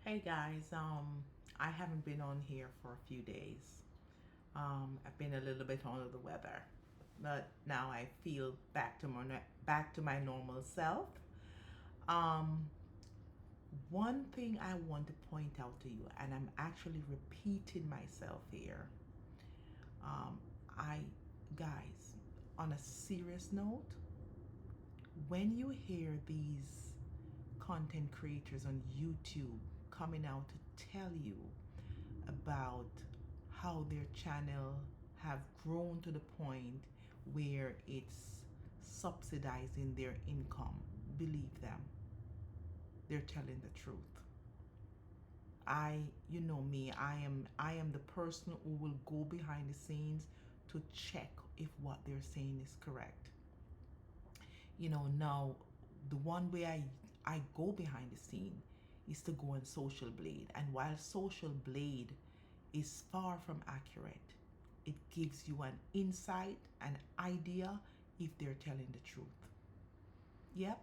Hey guys, I haven't been on here for a few days. I've been a little bit under the weather, but now I feel back to my normal self. Um, One thing I want to point out to you, and I'm actually repeating myself here. Um, I guys, on a serious note, when you hear these content creators on YouTube coming out to tell you about how their channel have grown to the point where it's subsidizing their income, believe them, they're telling the truth. You know me, I am the person who will go behind the scenes to check if what they're saying is correct. Now the one way I go behind the scene is to go on Social Blade, and while Social Blade is far from accurate, it gives you an insight, an idea if they're telling the truth. Yep,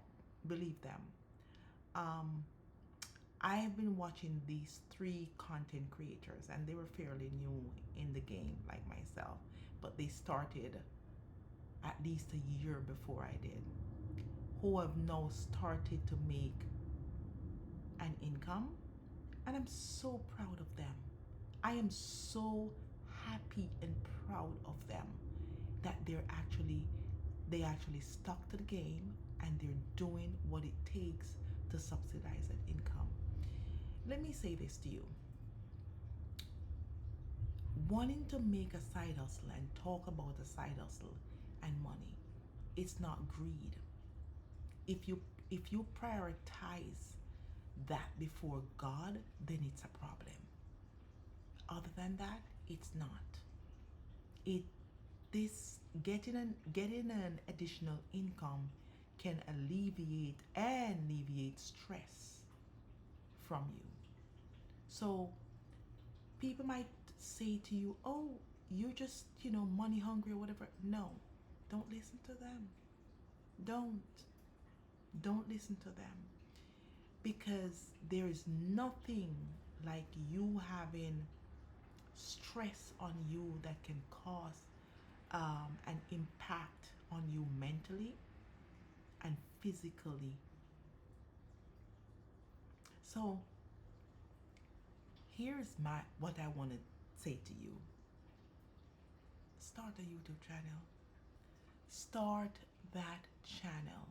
believe them. um I have been watching these three content creators, and they were fairly new in the game like myself, but they started at least a year before I did, who have now started to make an income, and I'm so proud of them. I am so happy and proud of them that they actually stuck to the game, and they're doing what it takes to subsidize that income. Let me say this to you. Wanting to make a side hustle and talk about a side hustle and money, it's not greed. If you prioritize that before God, then it's a problem. Other than that, it's not. It this getting an additional income can alleviate stress from you. So people might say to you, "Oh, you're just money hungry or whatever." No, don't listen to them. Don't don't listen to them, because there is nothing like you having stress on you that can cause an impact on you mentally and physically. So here's my what I want to say to you. Start a YouTube channel. Start that channel.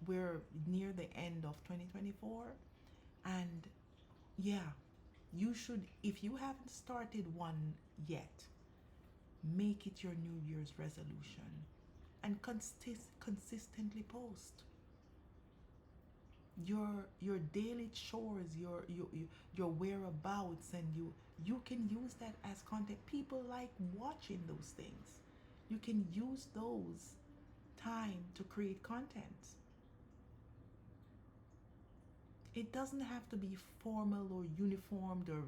We're near the end of 2024, and yeah, you should, if you haven't started one yet, make it your New Year's resolution and consistently post your daily chores, your whereabouts, and you can use that as content. People like watching those things. You can use those time to create content. It doesn't have to be formal or uniformed or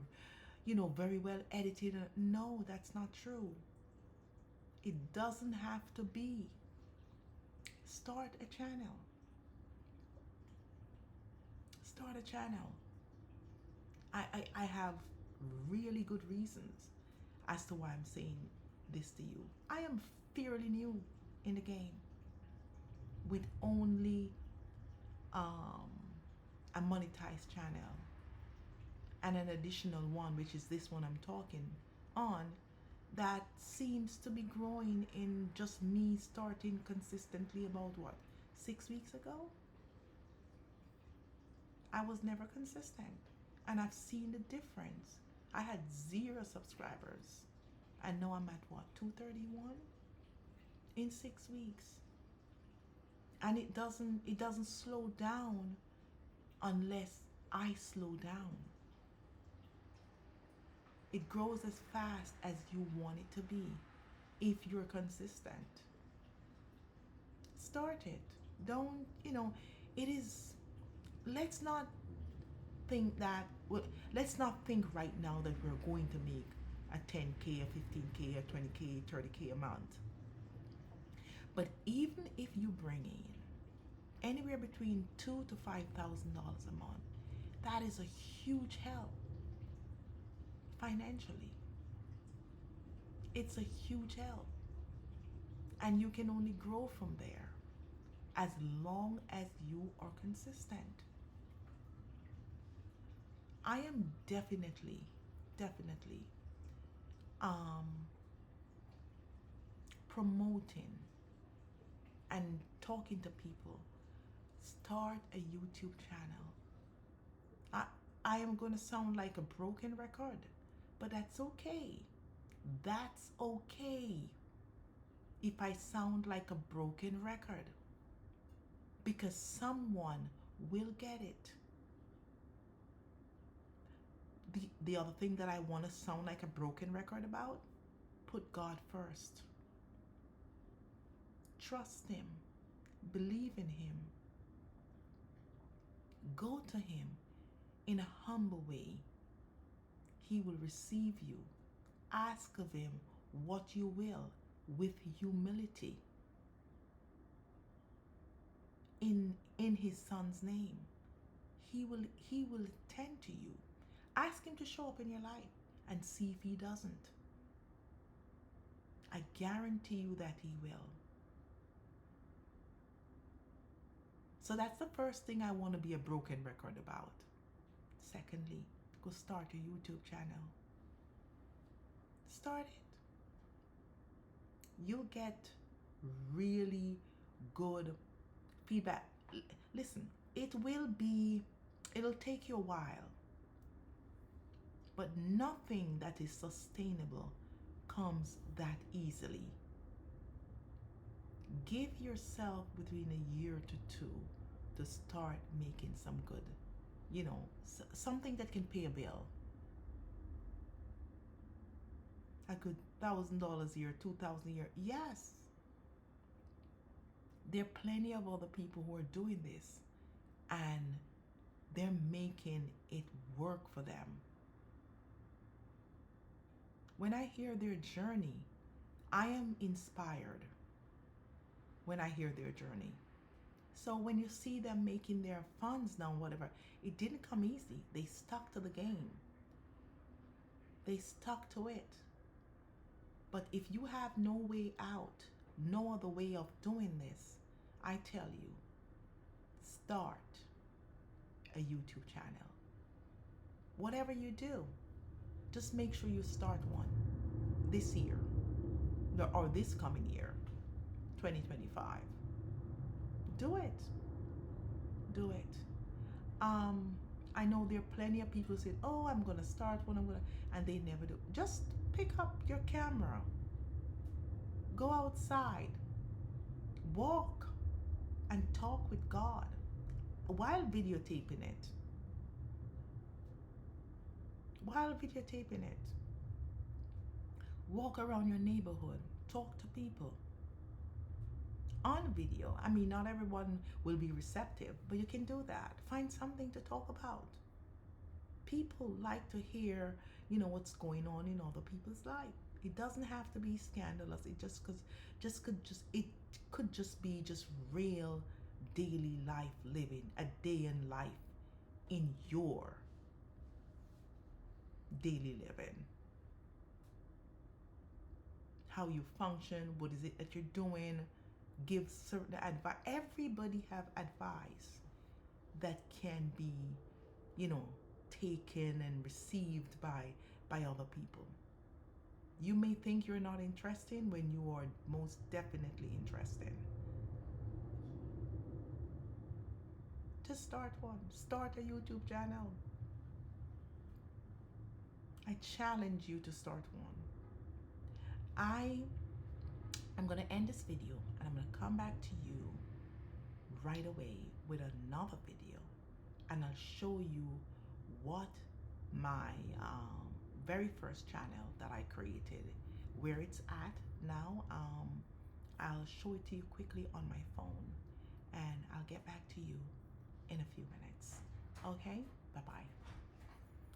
very well edited. No, that's not true. It doesn't have to be. Start a channel. Start a channel. I have really good reasons as to why I'm saying this to you. I am fairly new in the game with only um, a monetized channel and an additional one, which is this one I'm talking on, that seems to be growing in just me starting consistently about what, 6 weeks ago? I was never consistent, and I've seen the difference. I had 0 subscribers, and now I'm at what, 231 in 6 weeks. And it doesn't slow down unless I slow down. It grows as fast as you want it to be if you're consistent. Start it. Don't, it is, let's not think that, well, let's not think right now that we're going to make a 10K, a 15K, a 20K, 30K a month. But even if you bring in anywhere between $2,000 to $5,000 a month, That is a huge help financially. It's a huge help. And you can only grow from there as long as you are consistent. I am definitely um, promoting and talking to people. Start a YouTube channel. I, I am going to sound like a broken record, but that's okay. That's okay if I sound like a broken record, because someone will get it. The other thing that I want to sound like a broken record about, put God first. Trust Him. Believe in Him. Go to Him in a humble way. He will receive you. Ask of Him what you will with humility. In His Son's name, He will tend to you. Ask Him to show up in your life and see if He doesn't. I guarantee you that He will. So that's the first thing I want to be a broken record about. Secondly, go start a YouTube channel. Start it. You'll get really good feedback. Listen, it'll take you a while. But nothing that is sustainable comes that easily. Give yourself between a year to 2 to start making some good, something that can pay a bill. A good $1,000 a year, $2,000 a year. Yes. There are plenty of other people who are doing this and they're making it work for them. When I hear their journey, I am inspired when I hear their journey. So when you see them making their funds now, whatever, it didn't come easy. They stuck to the game. They stuck to it. But if you have no way out, no other way of doing this, I tell you, start a YouTube channel. Whatever you do, just make sure you start one this year or this coming year, 2025. Do it. Do it. I know there are plenty of people who say, oh, I'm going to start one, and they never do. Just pick up your camera. Go outside. Walk and talk with God while videotaping it. Walk around your neighborhood. Talk to people. On video. I mean, not everyone will be receptive, but you can do that. Find something to talk about. People like to hear, what's going on in other people's life. It doesn't have to be scandalous. It could just be real daily life living, a day in life in your daily living. How you function, what is it that you're doing, give certain advice. Everybody have advice that can be, taken and received by other people. You may think you're not interested when you are most definitely interested. Just start one. Start a YouTube channel. I challenge you to start one. I'm going to end this video and I'm going to come back to you right away with another video, and I'll show you what my very first channel that I created, where it's at now. I'll show it to you quickly on my phone, and I'll get back to you in a few minutes. Okay? Bye-bye.